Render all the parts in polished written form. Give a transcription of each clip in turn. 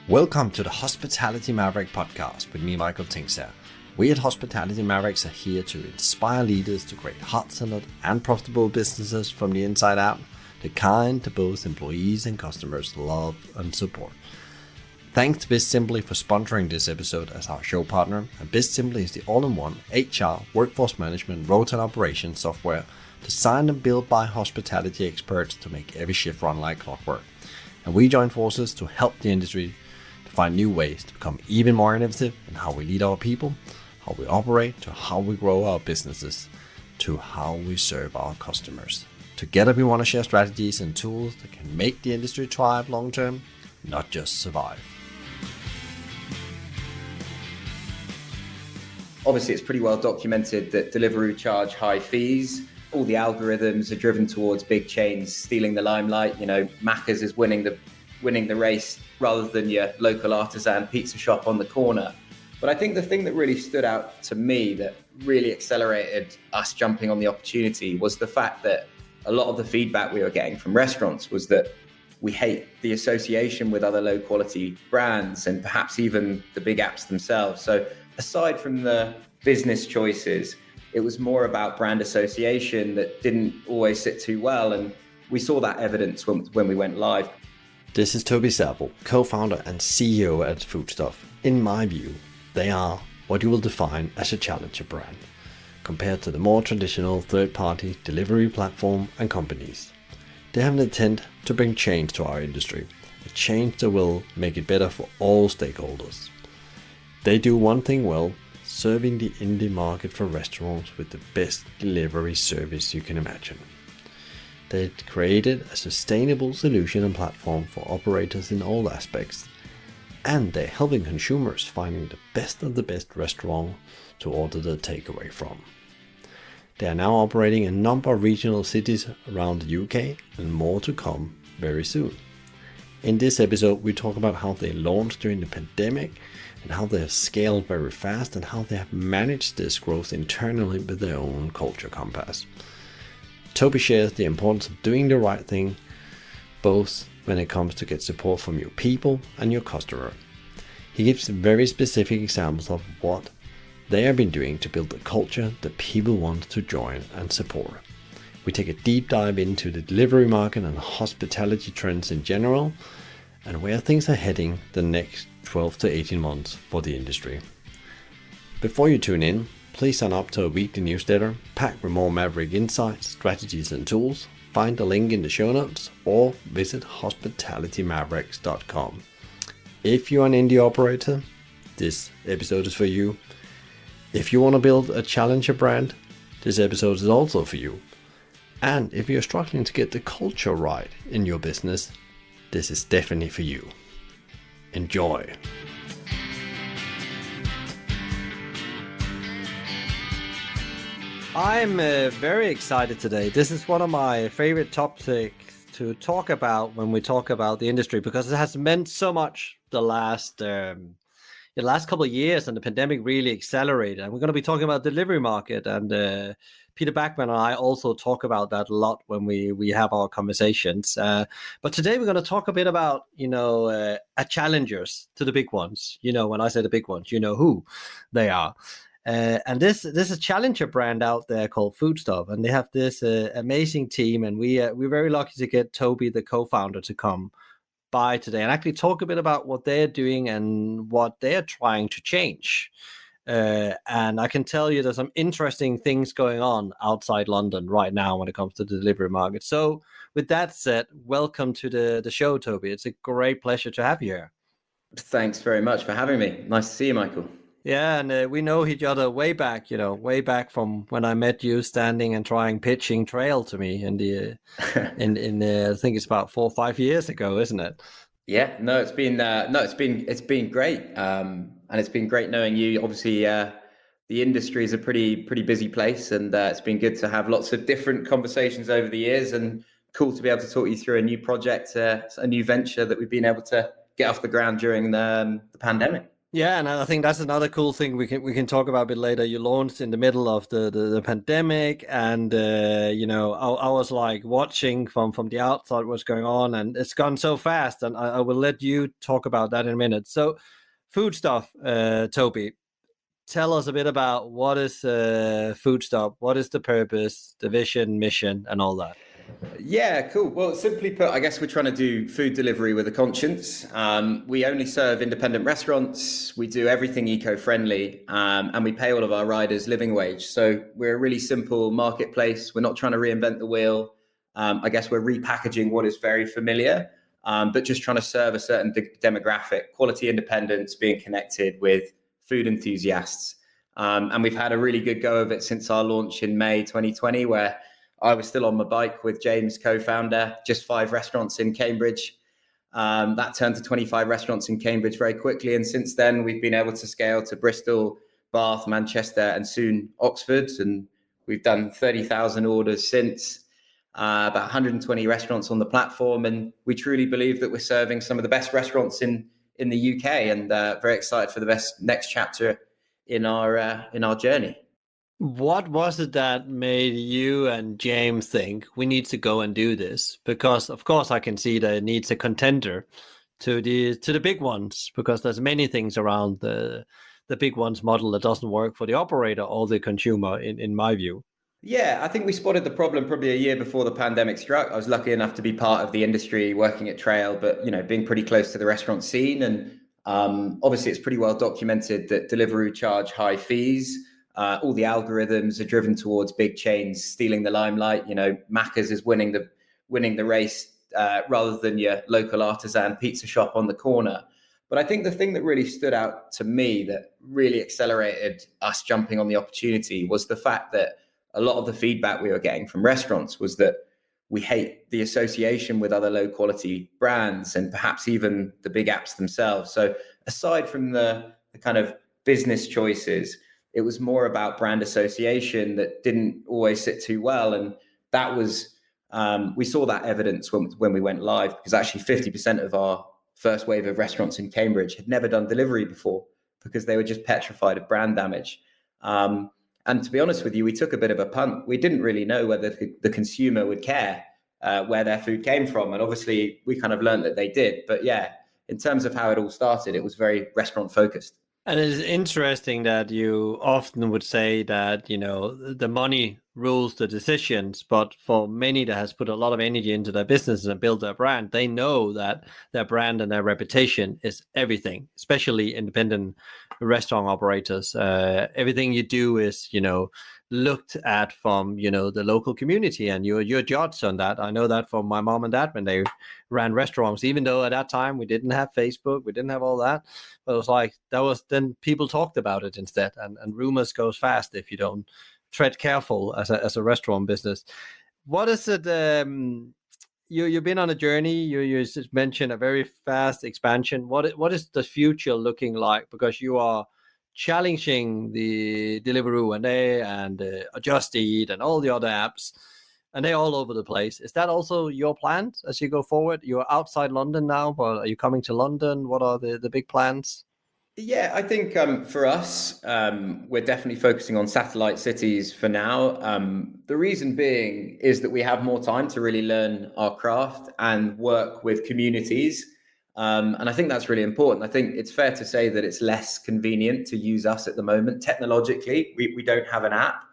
Welcome to the Hospitality Maverick podcast with me, Michael Tingsar. We at Hospitality Mavericks are here to inspire leaders to create hot-centered and profitable businesses from the inside out, the kind that both employees and customers love and support. Thanks to BizSimply for sponsoring this episode as our show partner. And BizSimply is the all-in-one HR, workforce management, road and operations software designed and built by hospitality experts to make every shift run like clockwork. And we join forces to help the industry to find new ways to become even more innovative in how we lead our people, how we operate, to how we grow our businesses, to how we serve our customers. Together we want to share strategies and tools that can make the industry thrive long term, not just survive. Obviously, it's pretty well documented that Deliveroo charge high fees. All the algorithms are driven towards big chains stealing the limelight. Macca's is winning the race rather than your local artisan pizza shop on the corner. But I think the thing that really stood out to me that really accelerated us jumping on the opportunity was the fact that a lot of the feedback we were getting from restaurants was that we hate the association with other low quality brands and perhaps even the big apps themselves. So aside from the business choices, it was more about brand association that didn't always sit too well. And we saw that evidence when we went live. This is Toby Savill, co-founder and CEO at Foodstuff. In my view, they are what you will define as a challenger brand, compared to the more traditional third-party delivery platform and companies. They have an intent to bring change to our industry, a change that will make it better for all stakeholders. They do one thing well, serving the indie market for restaurants with the best delivery service you can imagine. They created a sustainable solution and platform for operators in all aspects, and they're helping consumers finding the best of the best restaurant to order the takeaway from. They are now operating in a number of regional cities around the UK and more to come very soon. In this episode, we talk about how they launched during the pandemic and how they have scaled very fast and how they have managed this growth internally with their own culture compass. Toby shares the importance of doing the right thing, both when it comes to get support from your people and your customer. He gives very specific examples of what they have been doing to build a culture that people want to join and support. We take a deep dive into the delivery market and hospitality trends in general, and where things are heading the next 12 to 18 months for the industry. Before you tune in, please sign up to a weekly newsletter packed with more Maverick insights, strategies and tools. Find the link in the show notes or visit hospitalitymavericks.com. If you're an indie operator, this episode is for you. If you want to build a challenger brand, this episode is also for you. And if you're struggling to get the culture right in your business, this is definitely for you. Enjoy. I'm very excited today. This is one of my favorite topics to talk about when we talk about the industry, because it has meant so much the last couple of years, and the pandemic really accelerated. And we're going to be talking about the delivery market, and Peter Backman and I also talk about that a lot when we have our conversations. But today we're going to talk a bit about, challengers to the big ones. When I say the big ones, you know who they are. And this is a challenger brand out there called Foodstuff, and they have this amazing team. And we're very lucky to get Toby, the co-founder, to come by today and actually talk a bit about what they're doing and what they're trying to change. And I can tell you there's some interesting things going on outside London right now when it comes to the delivery market. So with that said, welcome to the show, Toby. It's a great pleasure to have you here. Thanks very much for having me. Nice to see you, Michael. Yeah, and we know each other way back from when I met you standing and trying pitching trail to me in the I think it's about 4 or 5 years ago, isn't it? Yeah, no, it's been great, and it's been great knowing you. Obviously, the industry is a pretty busy place, and it's been good to have lots of different conversations over the years, and cool to be able to talk you through a new project, a new venture that we've been able to get off the ground during the pandemic. Yeah, and I think that's another cool thing we can talk about a bit later. You launched in the middle of the pandemic, and I was like watching from the outside what's going on, and it's gone so fast. And I will let you talk about that in a minute. So, Foodstuff, Toby, tell us a bit about what is Foodstuff, what is the purpose, the vision, mission, and all that. Yeah, cool. Well, simply put, I guess we're trying to do food delivery with a conscience. We only serve independent restaurants. We do everything eco-friendly, and we pay all of our riders living wage. So we're a really simple marketplace. We're not trying to reinvent the wheel. I guess we're repackaging what is very familiar, but just trying to serve a certain demographic, quality independence, being connected with food enthusiasts. And we've had a really good go of it since our launch in May 2020, where I was still on my bike with James, co-founder, just 5 restaurants in Cambridge. That turned to 25 restaurants in Cambridge very quickly. And since then, we've been able to scale to Bristol, Bath, Manchester, and soon Oxford. And we've done 30,000 orders since, about 120 restaurants on the platform. And we truly believe that we're serving some of the best restaurants in the UK, and very excited for the best next chapter in our journey. What was it that made you and James think we need to go and do this? Because of course I can see that it needs a contender to the big ones, because there's many things around the big ones model that doesn't work for the operator or the consumer in my view. Yeah, I think we spotted the problem probably a year before the pandemic struck. I was lucky enough to be part of the industry working at Trail, but being pretty close to the restaurant scene. And obviously, it's pretty well documented that Deliveroo charge high fees. All the algorithms are driven towards big chains stealing the limelight. Macca's is winning the race rather than your local artisan pizza shop on the corner. But I think the thing that really stood out to me, that really accelerated us jumping on the opportunity, was the fact that a lot of the feedback we were getting from restaurants was that we hate the association with other low quality brands and perhaps even the big apps themselves. So aside from the kind of business choices, it was more about brand association that didn't always sit too well. And that was, we saw that evidence when we went live, because actually 50% of our first wave of restaurants in Cambridge had never done delivery before because they were just petrified of brand damage. And to be honest with you, we took a bit of a punt. We didn't really know whether the consumer would care where their food came from. And obviously, we kind of learned that they did. But yeah, in terms of how it all started, it was very restaurant focused. And it's interesting that you often would say that, the money rules the decisions, but for many that has put a lot of energy into their business and build their brand, they know that their brand and their reputation is everything, especially independent restaurant operators. Everything you do is, looked at from, the local community, and you're judged on that. I know that from my mom and dad when they ran restaurants, even though at that time we didn't have Facebook, we didn't have all that. But it was like, that was then people talked about it instead, and rumors goes fast if you don't tread careful as a restaurant business. What is it? You've been on a journey. You just mentioned a very fast expansion. What is the future looking like? Because you are challenging the Deliveroo and Just Eat and all the other apps, and they're all over the place. Is that also your plan as you go forward? You're outside London now, but are you coming to London? What are the big plans? Yeah, I think for us, we're definitely focusing on satellite cities for now. The reason being is that we have more time to really learn our craft and work with communities. And I think that's really important. I think it's fair to say that it's less convenient to use us at the moment. Technologically, we don't have an app.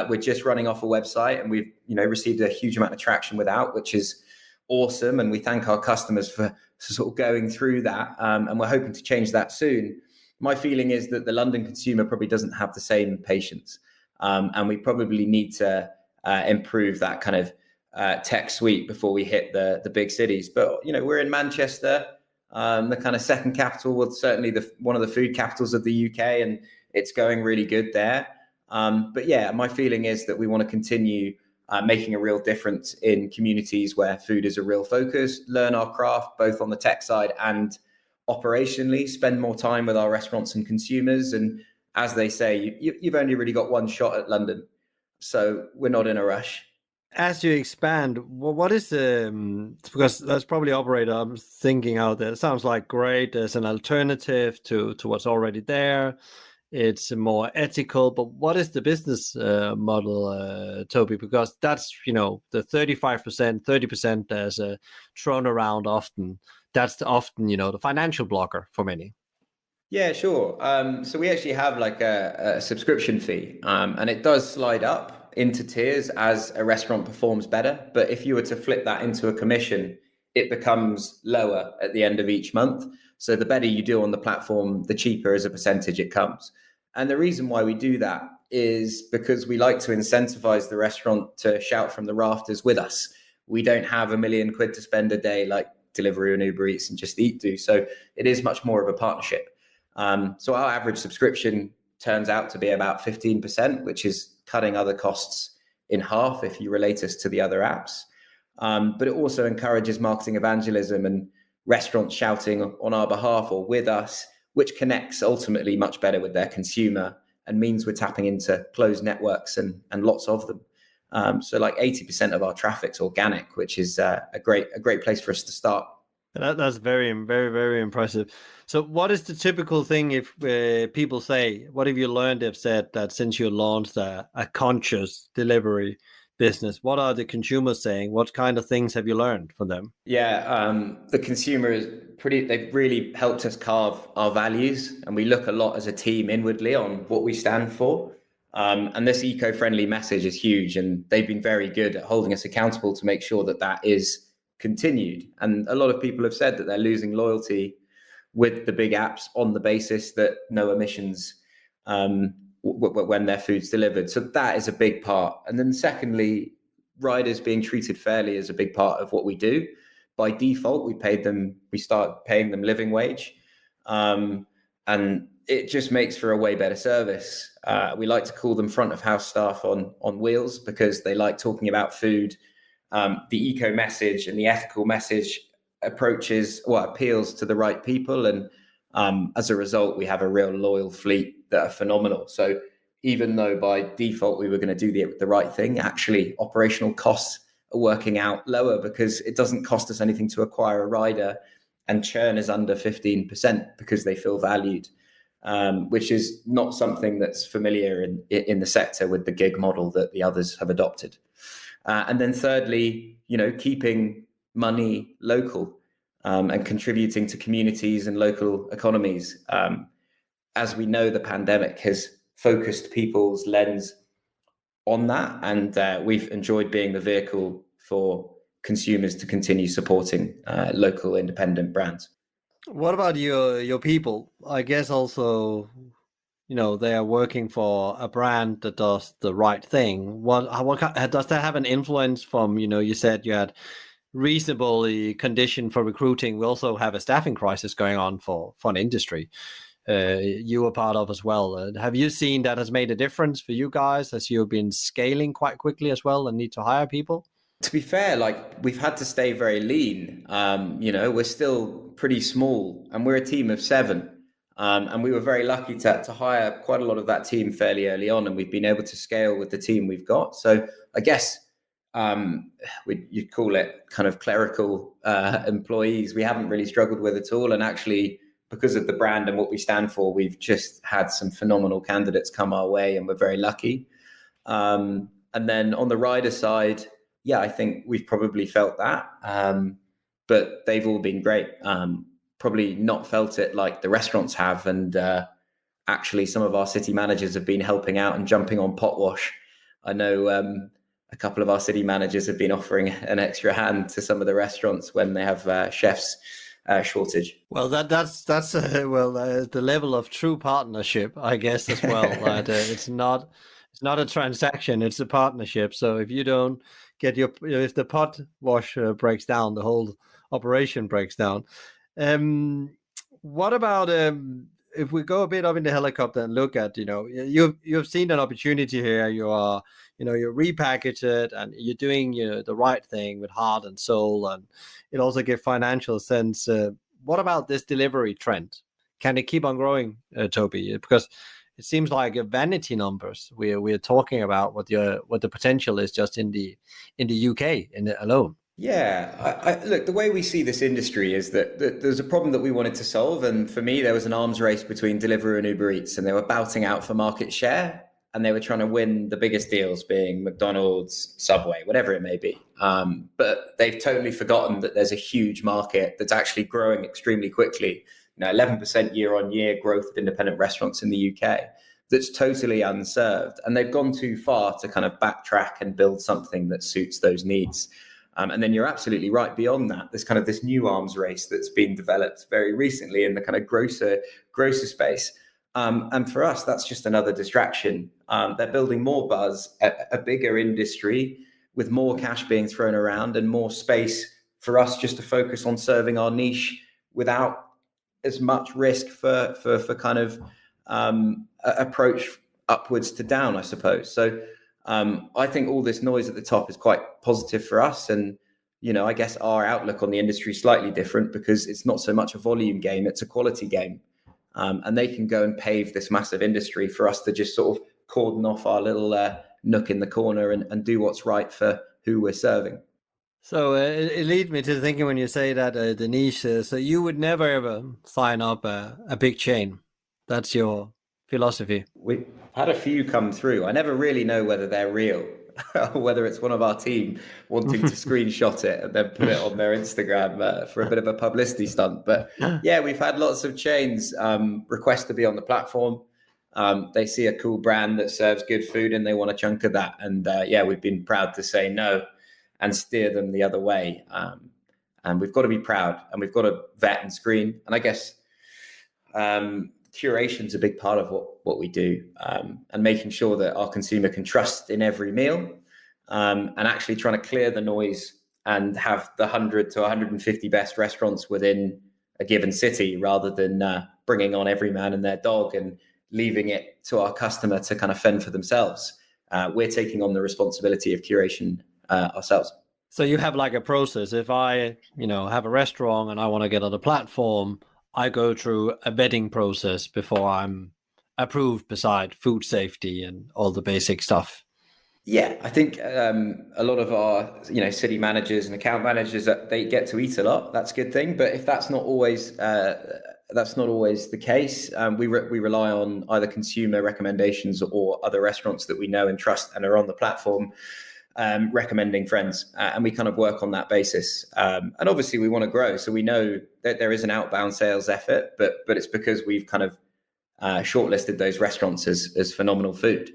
We're just running off a website, and we've received a huge amount of traction without, which is awesome. And we thank our customers for sort of going through that. And we're hoping to change that soon. My feeling is that the London consumer probably doesn't have the same patience, and we probably need to improve that kind of tech suite before we hit the big cities. But we're in Manchester, the kind of second capital, well, certainly one of the food capitals of the UK, and it's going really good there. But yeah, my feeling is that we want to continue making a real difference in communities where food is a real focus, learn our craft both on the tech side and operationally, spend more time with our restaurants and consumers. And as they say, you've only really got one shot at London, so we're not in a rush. as you expand, what is because that's probably operator I'm thinking out there. It sounds like great. There's an alternative to what's already there. It's more ethical, but what is the business model, Toby? Because that's the 35%, 30% as thrown around often. That's often the financial blocker for many. Yeah, sure. So we actually have like a subscription fee, and it does slide up into tiers as a restaurant performs better. But if you were to flip that into a commission, it becomes lower at the end of each month. So the better you do on the platform, the cheaper as a percentage it comes. And the reason why we do that is because we like to incentivize the restaurant to shout from the rafters with us. We don't have £1 million to spend a day like Deliveroo and Uber Eats and Just Eat do. So it is much more of a partnership. So our average subscription turns out to be about 15%, which is cutting other costs in half if you relate us to the other apps. But it also encourages marketing evangelism and restaurants shouting on our behalf or with us, which connects ultimately much better with their consumer and means we're tapping into closed networks and lots of them. So like 80% of our traffic's organic, which is a great place for us to start. That's very, very, very impressive. So what is the typical thing if people say, what have you learned? They've said that since you launched a conscious delivery business, what are the consumers saying? What kind of things have you learned from them? Yeah, the consumer is they've really helped us carve our values, and we look a lot as a team inwardly on what we stand for. And this eco-friendly message is huge, and they've been very good at holding us accountable to make sure that that is continued. And a lot of people have said that they're losing loyalty with the big apps on the basis that no emissions when their food's delivered. So that is a big part. And then secondly, riders being treated fairly is a big part of what we do. By default, we start paying them living wage. And it just makes for a way better service. We like to call them front of house staff on wheels because they like talking about food. The eco message and the ethical message appeals to the right people. And as a result, we have a real loyal fleet that are phenomenal. So even though by default we were going to do the right thing, actually operational costs are working out lower because it doesn't cost us anything to acquire a rider, and churn is under 15% because they feel valued, which is not something that's familiar in the sector with the gig model that the others have adopted. And then thirdly, keeping money local and contributing to communities and local economies. As we know, the pandemic has focused people's lens on that, and we've enjoyed being the vehicle for consumers to continue supporting local independent brands. What about your people? I guess also they are working for a brand that does the right thing. What does that have an influence from, you said you had reasonably condition for recruiting. We also have a staffing crisis going on for an industry you were part of as well. Have you seen that has made a difference for you guys as you've been scaling quite quickly as well and need to hire people? To be fair, like we've had to stay very lean. We're still pretty small and we're a team of 7. And we were very lucky to hire quite a lot of that team fairly early on, and we've been able to scale with the team we've got. So I guess you'd call it kind of clerical employees. We haven't really struggled with at all. And actually, because of the brand and what we stand for, we've just had some phenomenal candidates come our way, and we're very lucky. And then on the rider side, yeah, I think we've probably felt that, but they've all been great. Probably not felt it like the restaurants have. And actually, some of our city managers have been helping out and jumping on pot wash. I know a couple of our city managers have been offering an extra hand to some of the restaurants when they have chefs shortage. Well, that's the level of true partnership, I guess, as well. It's not a transaction; it's a partnership. So if you don't get if the pot wash breaks down, the whole operation breaks down. What about if we go a bit up in the helicopter and look at you've seen an opportunity here. You repackage it and you're doing the right thing with heart and soul, and it also gives financial sense. What about this delivery trend? Can it keep on growing, Toby? Because It seems like a vanity numbers. We're talking about what the potential is just in the UK alone. Yeah, look, the way we see this industry is that there's a problem that we wanted to solve. And for me, there was an arms race between Deliveroo and Uber Eats, and they were bouting out for market share, and they were trying to win the biggest deals, being McDonald's, Subway, whatever it may be. But they've totally forgotten that there's a huge market that's actually growing extremely quickly. 11% year on year growth of independent restaurants in the UK that's totally unserved. And they've gone too far to kind of backtrack and build something that suits those needs. And then you're absolutely right. Beyond that, there's kind of this new arms race that's been developed very recently in the kind of grocer space. And for us, that's just another distraction. They're building more buzz, a bigger industry with more cash being thrown around and more space for us just to focus on serving our niche without as much risk for kind of approach upwards to down, I suppose. So I think all this noise at the top is quite positive for us. And, I guess our outlook on the industry is slightly different because it's not so much a volume game, it's a quality game. And they can go and pave this massive industry for us to just sort of cordon off our little nook in the corner and do what's right for who we're serving. So it leads me to thinking when you say that the niche, so you would never ever sign up a big chain. That's your philosophy. We've had a few come through. I never really know whether they're real, whether it's one of our team wanting to screenshot it and then put it on their Instagram for a bit of a publicity stunt. But yeah, we've had lots of chains request to be on the platform. They see a cool brand that serves good food and they want a chunk of that. And yeah, we've been proud to say no and steer them the other way. And we've got to be proud and we've got to vet and screen. And I guess curation's a big part of what we do, and making sure that our consumer can trust in every meal, and actually trying to clear the noise and have the 100 to 150 best restaurants within a given city rather than bringing on every man and their dog and leaving it to our customer to kind of fend for themselves. We're taking on the responsibility of curation ourselves. So you have like a process. If I, have a restaurant and I want to get on the platform, I go through a vetting process before I'm approved, beside food safety and all the basic stuff. Yeah, I think a lot of our, city managers and account managers, that they get to eat a lot. That's a good thing. But if that's not always the case, we rely on either consumer recommendations or other restaurants that we know and trust and are on the platform recommending friends, and we kind of work on that basis. And obviously we want to grow, so we know that there is an outbound sales effort, but it's because we've kind of shortlisted those restaurants as phenomenal food.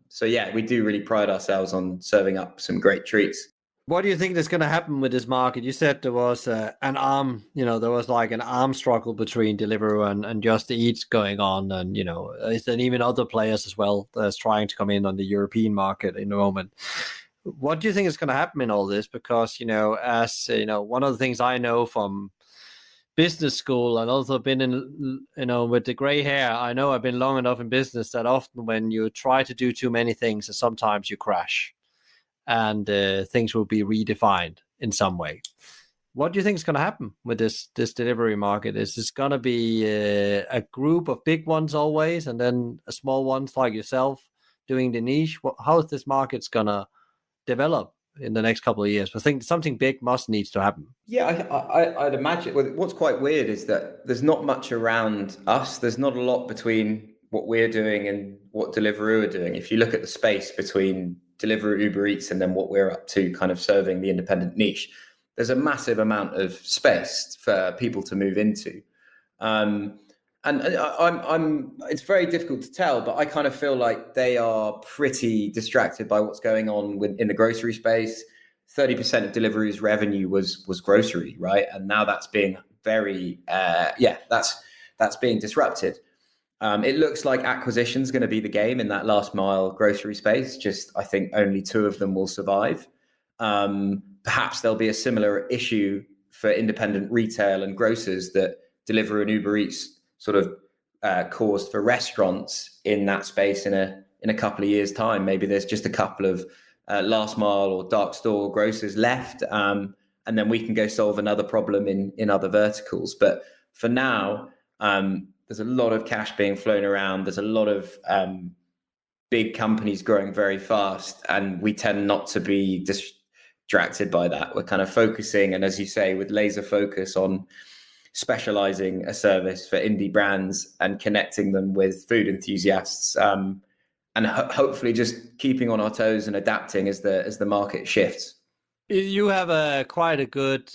So yeah, we do really pride ourselves on serving up some great treats. What do you think is going to happen with this market? You said there was an arm, there was like an arm struggle between Deliveroo and Just Eat going on. And, is there even other players as well that's trying to come in on the European market in the moment? What do you think is going to happen in all this? Because, as one of the things I know from business school and also been in, with the gray hair, I know I've been long enough in business that often when you try to do too many things, sometimes you crash and things will be redefined in some way. What do you think is going to happen with this delivery market? Is this going to be a group of big ones always and then a small ones like yourself doing the niche? How is this market's going to develop in the next couple of years? I think something big needs to happen. Yeah, I'd imagine. What's quite weird is that there's not much around us. There's not a lot between what we're doing and what Deliveroo are doing. If you look at the space between Deliveroo, Uber Eats, and then what we're up to kind of serving the independent niche, there's a massive amount of space for people to move into. And it's very difficult to tell, but I kind of feel like they are pretty distracted by what's going on in the grocery space. 30% of Deliveroo's revenue was grocery, right? And now that's being that's being disrupted. It looks like acquisition is going to be the game in that last mile grocery space. Just, I think only 2 of them will survive. Perhaps there'll be a similar issue for independent retail and grocers that Deliveroo and Uber Eats sort of caused for restaurants in that space in a couple of years' time. Maybe there's just a couple of last mile or dark store grocers left, and then we can go solve another problem in other verticals. But for now, there's a lot of cash being flown around. There's a lot of big companies growing very fast, and we tend not to be distracted by that. We're kind of focusing, and as you say, with laser focus on specializing a service for indie brands and connecting them with food enthusiasts, and hopefully just keeping on our toes and adapting as the market shifts. You have quite a good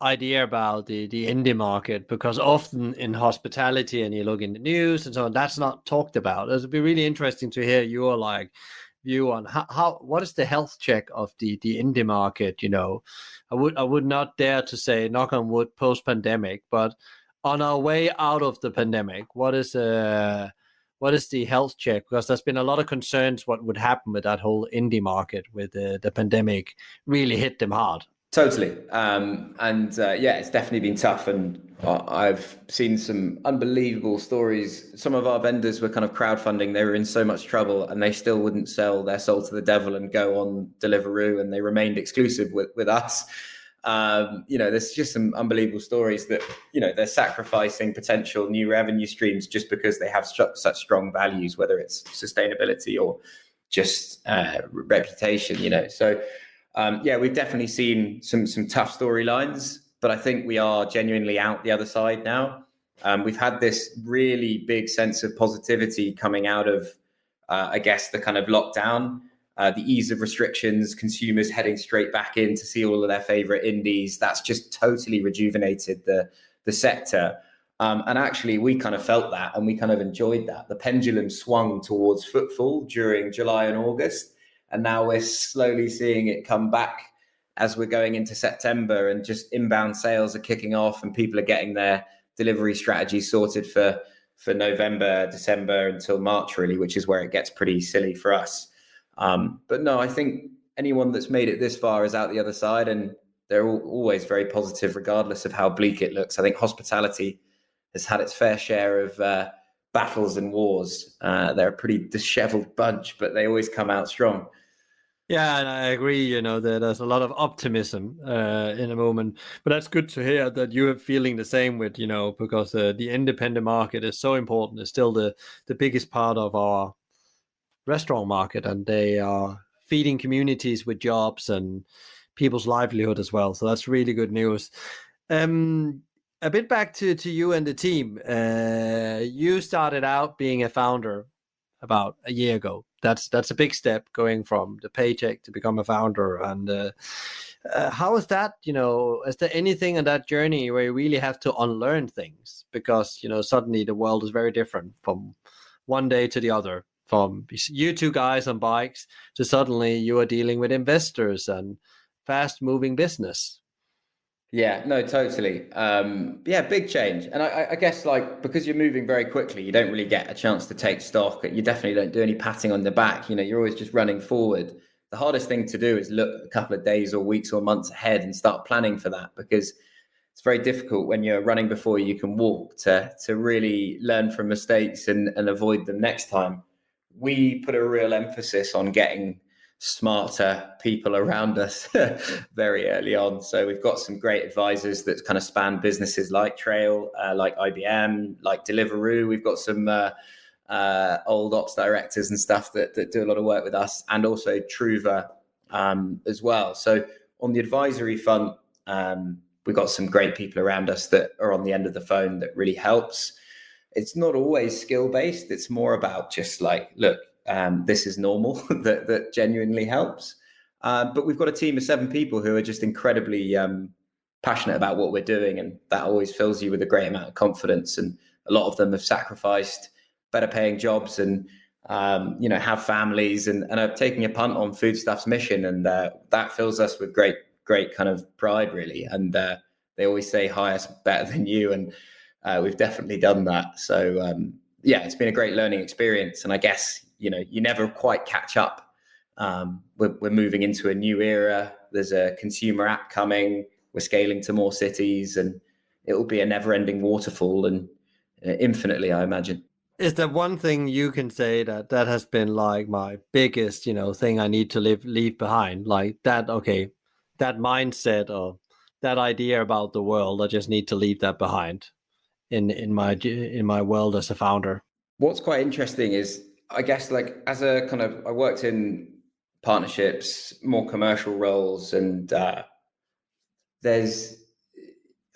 idea about the indie market, because often in hospitality, and you look in the news and so on, that's not talked about. It would be really interesting to hear your view on how what is the health check of the indie market. I would not dare to say, knock on wood, post pandemic, but on our way out of the pandemic, what is the health check? Because there's been a lot of concerns what would happen with that whole indie market with the pandemic really hit them hard. Totally. Yeah, it's definitely been tough. And I've seen some unbelievable stories. Some of our vendors were kind of crowdfunding. They were in so much trouble and they still wouldn't sell their soul to the devil and go on Deliveroo, and they remained exclusive with us. There's just some unbelievable stories that, they're sacrificing potential new revenue streams just because they have such strong values, whether it's sustainability or just reputation, So we've definitely seen some tough storylines, but I think we are genuinely out the other side now. We've had this really big sense of positivity coming out of, I guess, the kind of lockdown, the ease of restrictions, consumers heading straight back in to see all of their favorite indies. That's just totally rejuvenated the sector. And actually, we kind of felt that, and we kind of enjoyed that. The pendulum swung towards footfall during July and August. And now we're slowly seeing it come back as we're going into September, and just inbound sales are kicking off and people are getting their delivery strategies sorted for November, December until March, really, which is where it gets pretty silly for us. But no, I think anyone that's made it this far is out the other side, and they're always very positive regardless of how bleak it looks. I think hospitality has had its fair share of battles and wars. They're a pretty disheveled bunch, but they always come out strong. Yeah, and I agree, that there's a lot of optimism in a moment. But that's good to hear that you're feeling the same with, because the independent market is so important. It's still the biggest part of our restaurant market, and they are feeding communities with jobs and people's livelihood as well. So that's really good news. A bit back to you and the team. You started out being a founder about a year ago. That's a big step, going from the paycheck to become a founder. And how is that? Is there anything on that journey where you really have to unlearn things? Because, suddenly the world is very different from one day to the other. From you two guys on bikes to suddenly you are dealing with investors and fast moving business. Yeah, no, totally. Big change. And I guess because you're moving very quickly, you don't really get a chance to take stock. You definitely don't do any patting on the back. You're always just running forward. The hardest thing to do is look a couple of days or weeks or months ahead and start planning for that, because it's very difficult when you're running before you can walk to really learn from mistakes and avoid them next time. We put a real emphasis on getting smarter people around us very early on. So we've got some great advisors that kind of span businesses like Trail, like IBM, like Deliveroo. We've got some old ops directors and stuff that do a lot of work with us, and also Truva as well. So on the advisory front, we've got some great people around us that are on the end of the phone that really helps. It's not always skill-based. It's more about just look, this is normal, that genuinely helps. But we've got a team of 7 people who are just incredibly passionate about what we're doing. And that always fills you with a great amount of confidence. And a lot of them have sacrificed better paying jobs and, have families and are taking a punt on Foodstuff's mission. And that fills us with great kind of pride, really. And they always say, hire us better than you. And we've definitely done that. So, it's been a great learning experience. And I guess, you never quite catch up. We're moving into a new era. There's a consumer app coming. We're scaling to more cities, and it will be a never-ending waterfall, and infinitely, I imagine. Is there one thing you can say that has been my biggest, thing I need to leave behind? That mindset or that idea about the world, I just need to leave that behind. in my world as a founder. What's quite interesting is, I guess, like as a kind of, I worked in partnerships, more commercial roles, and there's,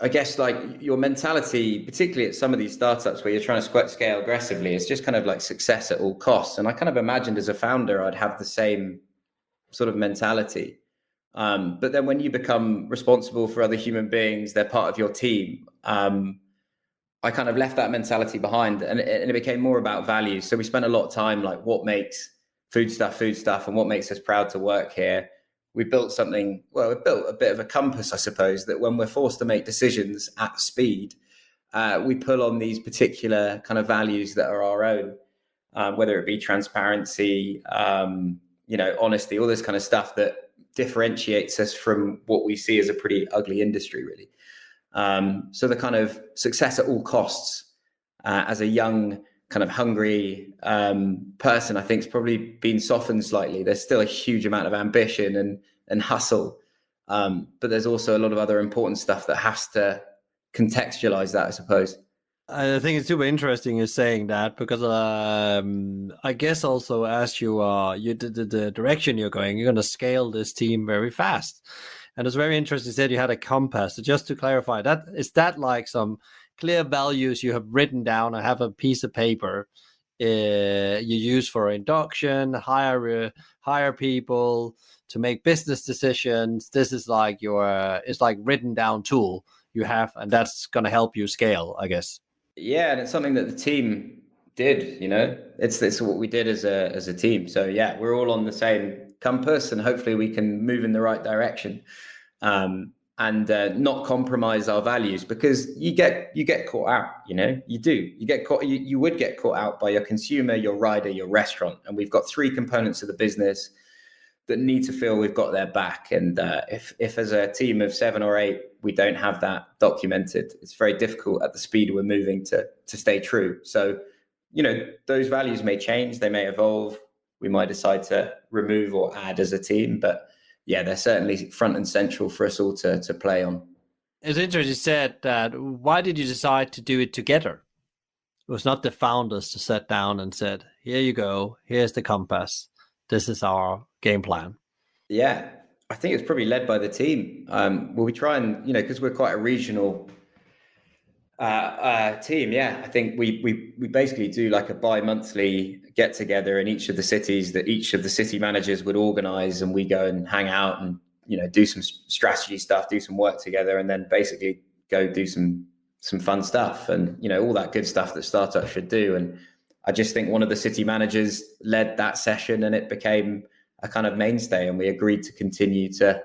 I guess, like your mentality, particularly at some of these startups where you're trying to scale aggressively, it's just kind of like success at all costs. And I kind of imagined as a founder, I'd have the same sort of mentality. But then when you become responsible for other human beings, they're part of your team. I kind of left that mentality behind, and it became more about values. So we spent a lot of time like what makes Foodstuff, and what makes us proud to work here. We built something, well, we built a bit of a compass, I suppose, that when we're forced to make decisions at speed, we pull on these particular kind of values that are our own, whether it be transparency, honesty, all this kind of stuff that differentiates us from what we see as a pretty ugly industry, really. So the kind of success at all costs, as a young kind of hungry person, I think, has probably been softened slightly. There's still a huge amount of ambition and hustle, but there's also a lot of other important stuff that has to contextualize that, I suppose. I think it's super interesting you're saying that, because I guess also as you did the direction you're going, you're going to scale this team very fast. And it's very interesting you said you had a compass. So just to clarify, that is that like some clear values you have written down and have a piece of paper you use for induction, hire people to make business decisions. This is like it's like written down tool you have, and that's going to help you scale, I guess. Yeah, and it's something that the team did. It's what we did as a team. So yeah, we're all on the same compass, and hopefully we can move in the right direction, and not compromise our values, because you get caught out. You get caught. You would get caught out by your consumer, your rider, your restaurant, and we've got three components of the business that need to feel we've got their back. And if as a team of 7 or 8, we don't have that documented, it's very difficult at the speed we're moving to stay true. So, those values may change, they may evolve. We might decide to remove or add as a team, but yeah, they're certainly front and central for us all to play on. It's interesting you said that. Why did you decide to do it together? It was not the founders to sit down and said, here you go, here's the compass, this is our game plan. Yeah, I think it's probably led by the team. Well, we try and, because we're quite a regional team. Yeah, I think we basically do like a bi-monthly get together in each of the cities that each of the city managers would organize, and we go and hang out and do some strategy stuff, do some work together, and then basically go do some fun stuff, and all that good stuff that startups should do. And I just think one of the city managers led that session, and it became a kind of mainstay, and we agreed to continue to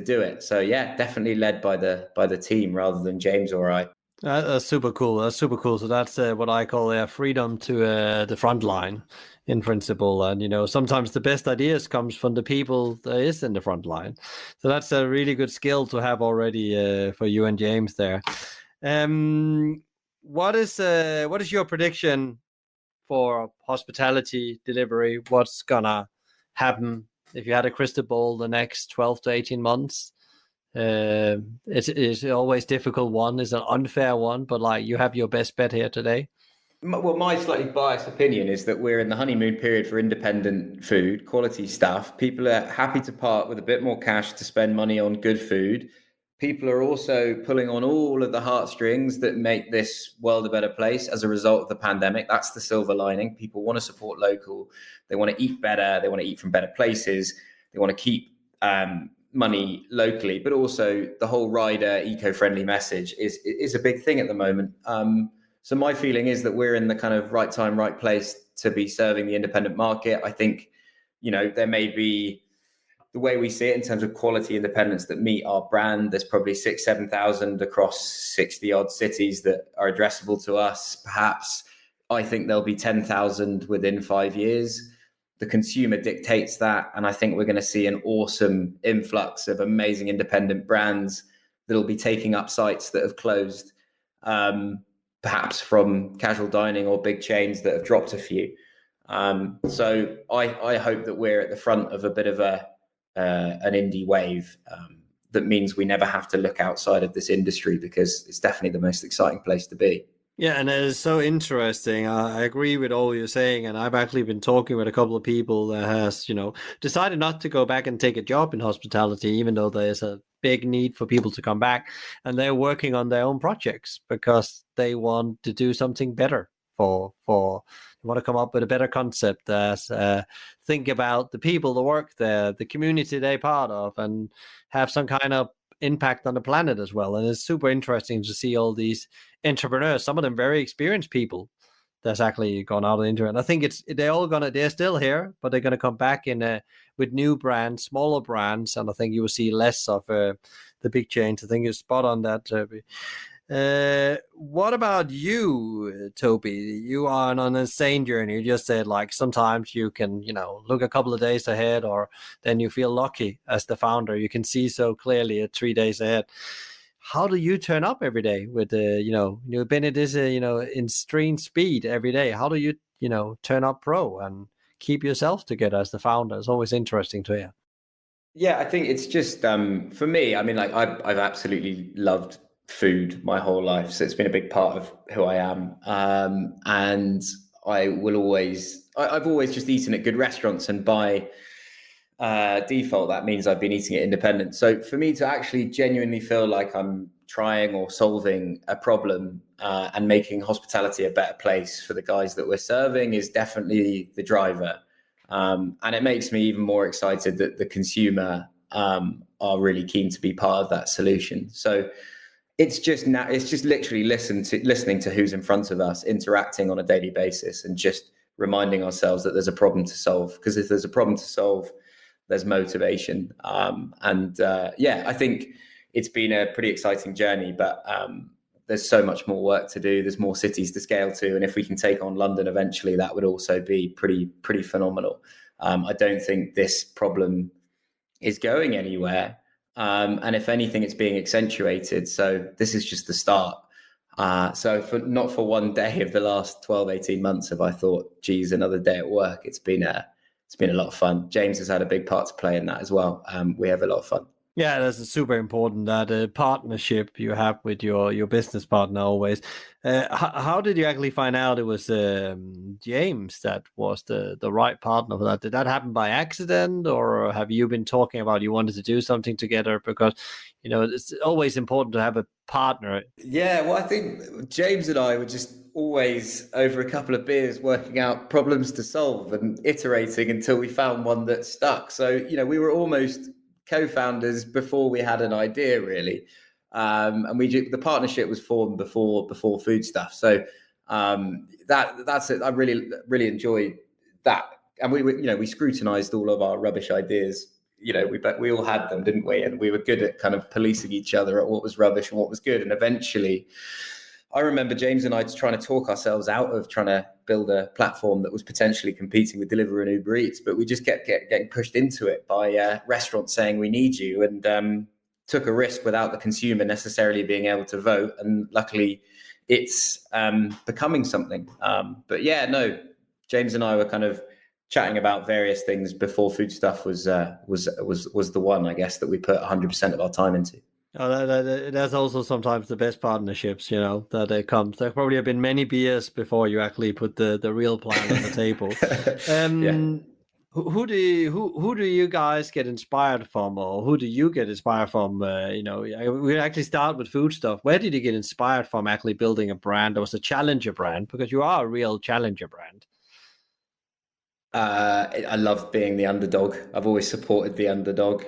do it. So yeah, definitely led by the team rather than James or I. That's super cool. That's super cool. So that's what I call freedom to the front line, in principle. And sometimes the best ideas comes from the people that is in the front line. So that's a really good skill to have already for you and James there. What is your prediction for hospitality delivery? What's gonna happen if you had a crystal ball the next 12 to 18 months? It's always difficult one. It's an unfair one, but like you have your best bet here today. Well, my slightly biased opinion is that we're in the honeymoon period for independent food, quality stuff. People are happy to part with a bit more cash to spend money on good food. People are also pulling on all of the heartstrings that make this world a better place as a result of the pandemic. That's the silver lining. People want to support local. They want to eat better. They want to eat from better places. They want to keep money locally, but also the whole rider eco-friendly message is a big thing at the moment. So my feeling is that we're in the kind of right time, right place to be serving the independent market. I think, there may be, the way we see it in terms of quality independents that meet our brand, there's probably 7,000 across 60 odd cities that are addressable to us. Perhaps I think there'll be 10,000 within 5 years. The consumer dictates that. And I think we're going to see an awesome influx of amazing independent brands that'll be taking up sites that have closed, perhaps from casual dining or big chains that have dropped a few. So I hope that we're at the front of a bit of an indie wave that means we never have to look outside of this industry, because it's definitely the most exciting place to be. Yeah, and it is so interesting. I agree with all you're saying, and I've actually been talking with a couple of people that has, decided not to go back and take a job in hospitality, even though there's a big need for people to come back, and they're working on their own projects because they want to do something better for they want to come up with a better concept as think about the people that work there, the community they're part of, and have some kind of impact on the planet as well. And it's super interesting to see all these entrepreneurs, some of them very experienced people that's actually gone out of the internet. I think they're still here, but they're gonna come back with new brands, smaller brands, and I think you will see less of the big chains. I think you're spot on that, Toby. What about you, Toby? You are on an insane journey. You just said like sometimes you can, look a couple of days ahead, or then you feel lucky as the founder. You can see so clearly at 3 days ahead. How do you turn up every day with you've been at this in extreme speed every day? How do you turn up pro and keep yourself together as the founder? It's always interesting to hear. Yeah, I think it's just for me. I mean, like I've absolutely loved food my whole life, so it's been a big part of who I am. And I will always, I've always just eaten at good restaurants, and by default, that means I've been eating it independent. So for me to actually genuinely feel like I'm trying or solving a problem and making hospitality a better place for the guys that we're serving is definitely the driver. And it makes me even more excited that the consumer are really keen to be part of that solution. So it's just literally listening to who's in front of us, interacting on a daily basis, and just reminding ourselves that there's a problem to solve. Because if there's a problem to solve, there's motivation. Yeah, I think it's been a pretty exciting journey, but there's so much more work to do. There's more cities to scale to, and if we can take on London eventually, that would also be pretty phenomenal. I don't think this problem is going anywhere. And if anything, it's being accentuated. So this is just the start. So not for one day of the last 12, 18 months have I thought, geez, another day at work. It's been a lot of fun. James has had a big part to play in that as well. We have a lot of fun. Yeah, that's super important, that partnership you have with your business partner always. How did you actually find out it was James that was the right partner for that? Did that happen by accident, or have you been talking about you wanted to do something together? Because it's always important to have a partner. Yeah, well, I think James and I were just always over a couple of beers working out problems to solve and iterating until we found one that stuck. So, we were almost co-founders before we had an idea, really. And the partnership was formed before Foodstuff. So that's it. I really enjoyed that. And we scrutinized all of our rubbish ideas. We all had them, didn't we? And we were good at kind of policing each other at what was rubbish and what was good. And eventually, I remember James and I trying to talk ourselves out of trying to build a platform that was potentially competing with Deliveroo and Uber Eats, but we just kept getting pushed into it by restaurants saying we need you, and took a risk without the consumer necessarily being able to vote. And luckily, it's becoming something. But yeah, no, James and I were kind of chatting about various things before Foodstuff was the one, I guess, that we put 100% of our time into. Oh, that's also sometimes the best partnerships, that it comes. There probably have been many beers before you actually put the real plan on the table. Yeah. Who do you guys get inspired from, or who do you get inspired from? We actually start with Foodstuff. Where did you get inspired from actually building a brand that was a challenger brand? Because you are a real challenger brand. I love being the underdog. I've always supported the underdog.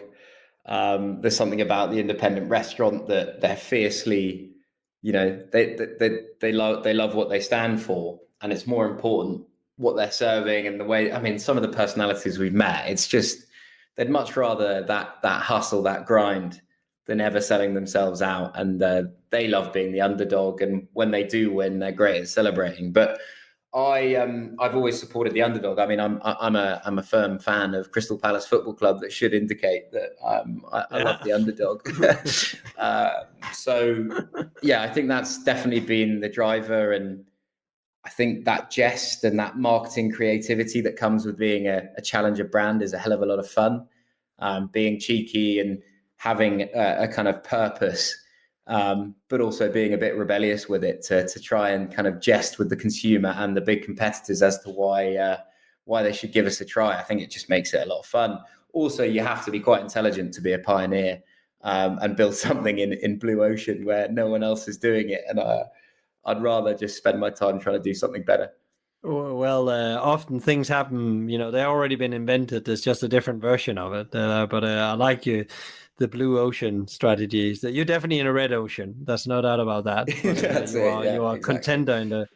There's something about the independent restaurant that they're fiercely, they love what they stand for, and it's more important what they're serving and the way. I mean, some of the personalities we've met, it's just they'd much rather that hustle, that grind, than ever selling themselves out. And they love being the underdog, and when they do win, they're great at celebrating. But I've always supported the underdog. I mean, I'm a firm fan of Crystal Palace Football Club. That should indicate that I love the underdog. So yeah, I think that's definitely been the driver, and I think that jest and that marketing creativity that comes with being a challenger brand is a hell of a lot of fun. Being cheeky and having a kind of purpose but also being a bit rebellious with it to try and kind of jest with the consumer and the big competitors as to why they should give us a try. I think it just makes it a lot of fun. Also, you have to be quite intelligent to be a pioneer and build something in blue ocean where no one else is doing it. And I'd rather just spend my time trying to do something better. Well, often things happen, they've already been invented. There's just a different version of it. But I like the blue ocean strategies. That you're definitely in a red ocean. There's no doubt about that. But, That's you it. are Yeah, you are exactly. contender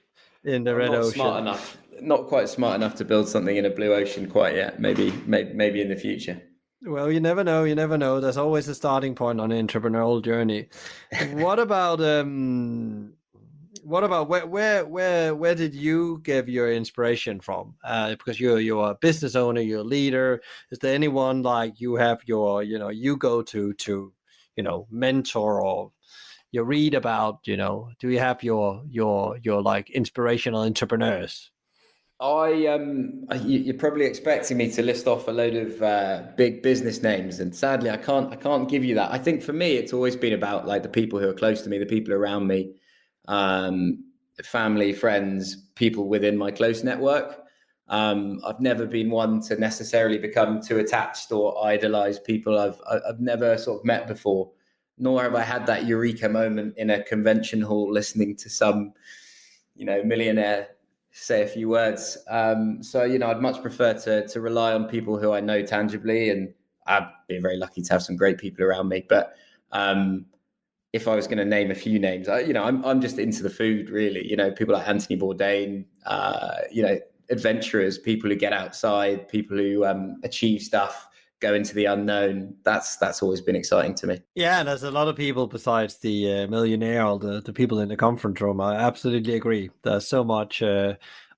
in the I'm red not ocean. smart enough, not quite smart enough to build something in a blue ocean quite yet. Maybe in the future. Well, you never know. You never know. There's always a starting point on an entrepreneurial journey. What about where did you get your inspiration from? Because you're a business owner, you're a leader. Is there anyone like you have you go to mentor, or you read about? Do you have your like inspirational entrepreneurs? You're probably expecting me to list off a load of big business names, and sadly, I can't give you that. I think for me, it's always been about like the people who are close to me, the people around me, um, family, friends, people within my close network. I've never been one to necessarily become too attached or idolize people I've never sort of met before, nor have I had that eureka moment in a convention hall listening to some, millionaire say a few words. So, I'd much prefer to rely on people who I know tangibly, and I've been very lucky to have some great people around me. But if I was going to name a few names, I'm just into the food, really. People like Anthony Bourdain, adventurers, people who get outside, people who achieve stuff, go into the unknown. That's always been exciting to me. Yeah, there's a lot of people besides the millionaire or the people in the conference room. I absolutely agree. There's so much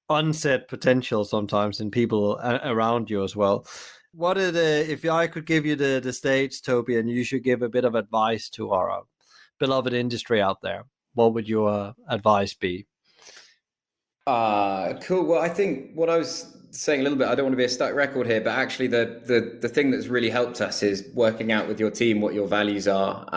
unsaid potential sometimes in people around you as well. If I could give you the stage, Toby, and you should give a bit of advice to our beloved industry out there, what would your advice be? Cool. Well, I think what I was saying a little bit, I don't want to be a stuck record here, but actually the thing that's really helped us is working out with your team what your values are,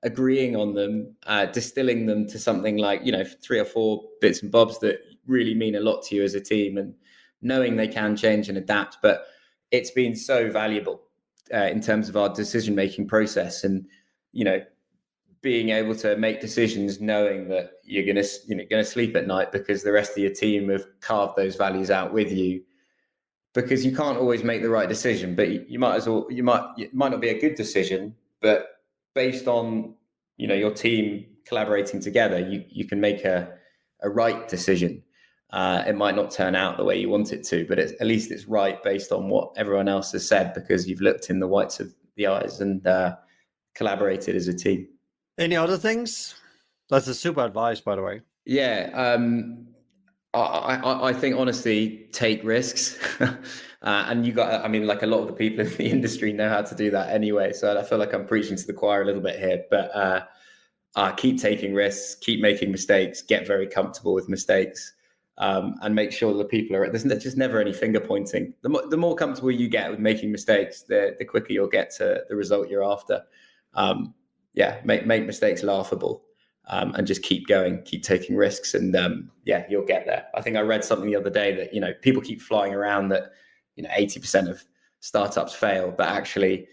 agreeing on them, distilling them to something like, 3 or 4 bits and bobs that really mean a lot to you as a team, and knowing they can change and adapt. But it's been so valuable in terms of our decision-making process, and, being able to make decisions knowing that you're gonna sleep at night because the rest of your team have carved those values out with you. Because you can't always make the right decision, but you might as well it might not be a good decision, but based on your team collaborating together, you can make a right decision. It might not turn out the way you want it to, but at least it's right based on what everyone else has said, because you've looked in the whites of the eyes and collaborated as a team. Any other things? That's a super advice, by the way. Yeah, I think honestly, take risks, and like a lot of the people in the industry know how to do that anyway. So I feel like I'm preaching to the choir a little bit here, but keep taking risks, keep making mistakes, get very comfortable with mistakes, and make sure the people are. There's just never any finger pointing. The more comfortable you get with making mistakes, the quicker you'll get to the result you're after. Make mistakes laughable, and just keep going, keep taking risks, and you'll get there. I think I read something the other day that people keep flying around that 80% of startups fail, but actually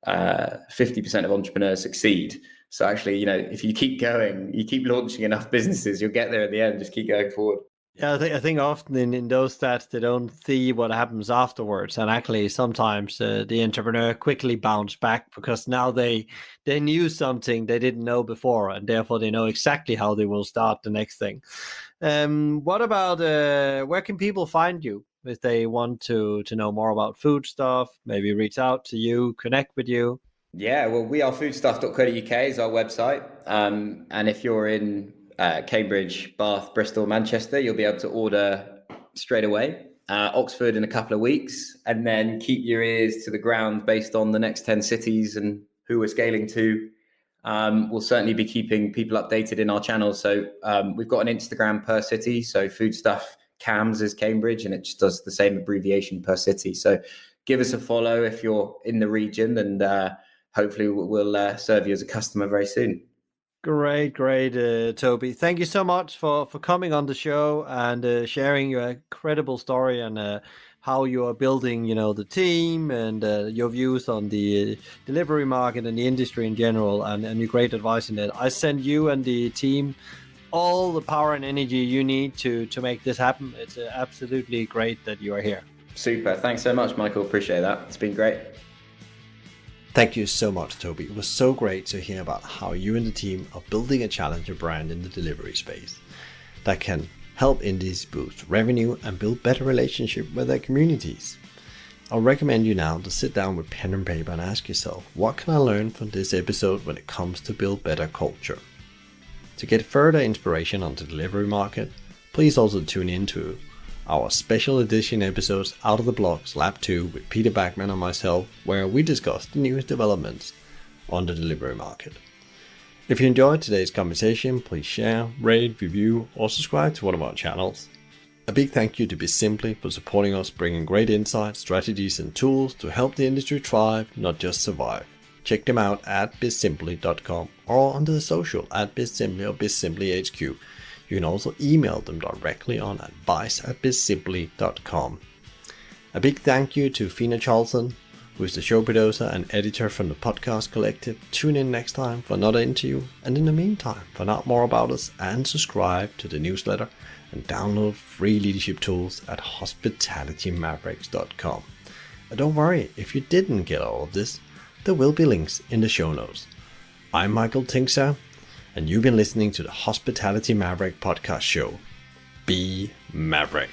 50% of entrepreneurs succeed. So actually, if you keep going, you keep launching enough businesses, you'll get there at the end. Just keep going forward. Yeah, I think often in those stats they don't see what happens afterwards, and actually sometimes the entrepreneur quickly bounce back because now they knew something they didn't know before, and therefore they know exactly how they will start the next thing. What about where can people find you if they want to know more about Foodstuff? Maybe reach out to you, connect with you. Yeah, well, we are foodstuff.co.uk is our website. And if you're in Cambridge, Bath, Bristol, Manchester, you'll be able to order straight away. Oxford in a couple of weeks, and then keep your ears to the ground based on the next 10 cities and who we're scaling to. We'll certainly be keeping people updated in our channels. So we've got an Instagram per city. So Foodstuff Cams is Cambridge, and it just does the same abbreviation per city. So give us a follow if you're in the region, and hopefully we'll serve you as a customer very soon. Great, Toby. Thank you so much for coming on the show and sharing your incredible story and how you are building, the team and your views on the delivery market and the industry in general, and your great advice in it. I send you and the team all the power and energy you need to make this happen. It's absolutely great that you are here. Super. Thanks so much, Michael. Appreciate that. It's been great. Thank you so much, Toby. It was so great to hear about how you and the team are building a challenger brand in the delivery space that can help indies boost revenue and build better relationships with their communities. I'll recommend you now to sit down with pen and paper and ask yourself, what can I learn from this episode when it comes to build better culture? To get further inspiration on the delivery market, please also tune in to our special edition episodes Out of the Blocks Lab 2 with Peter Backman and myself, where we discuss the newest developments on the delivery market. If you enjoyed today's conversation, please share, rate, review, or subscribe to one of our channels. A big thank you to BizSimply for supporting us, bringing great insights, strategies, and tools to help the industry thrive, not just survive. Check them out at bizsimply.com or on the social at BizSimply or BizSimplyHQ. You can also email them directly on advice@bizsimply.com. A big thank you to Fina Charlson, who is the show producer and editor from the podcast collective. Tune in next time for another interview, and in the meantime, find out more about us and subscribe to the newsletter and download free leadership tools at hospitalitymavericks.com. And don't worry, if you didn't get all of this, there will be links in the show notes. I'm Michael Tinkser, and you've been listening to the Hospitality Maverick podcast show. Be Maverick.